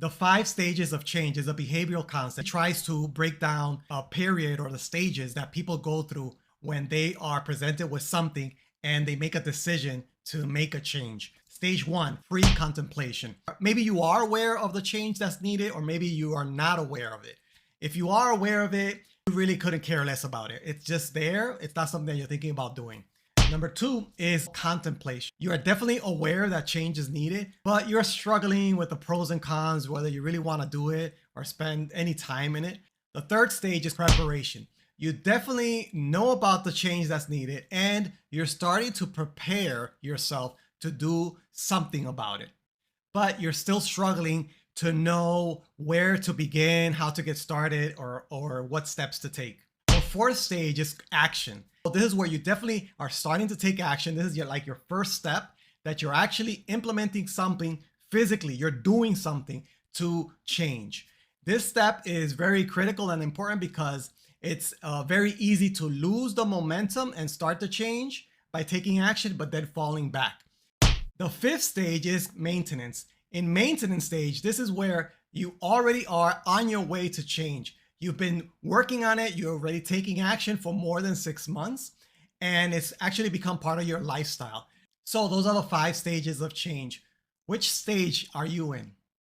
The 5 stages of change is a behavioral concept. It tries to break down a period or the stages that people go through when they are presented with something and they make a decision to make a change. Stage 1, pre-contemplation. Maybe you are aware of the change that's needed, or maybe you are not aware of it. If you are aware of it, you really couldn't care less about it. It's just there. It's not something that you're thinking about doing. Number 2 is contemplation. You are definitely aware that change is needed, but you're struggling with the pros and cons, whether you really want to do it or spend any time in it. The 3rd stage is preparation. You definitely know about the change that's needed, and you're starting to prepare yourself to do something about it. But you're still struggling to know where to begin, how to get started, or what steps to take. The 4th stage is action. So this is where you definitely are starting to take action. This is like your first step, that you're actually implementing something physically. You're doing something to change. This step is very critical and important because it's very easy to lose the momentum and start the change by taking action, but then falling back. The 5th stage is maintenance. In maintenance stage, this is where you already are on your way to change. You've been working on it. You're already taking action for more than 6 months, and it's actually become part of your lifestyle. So those are the 5 stages of change. Which stage are you in?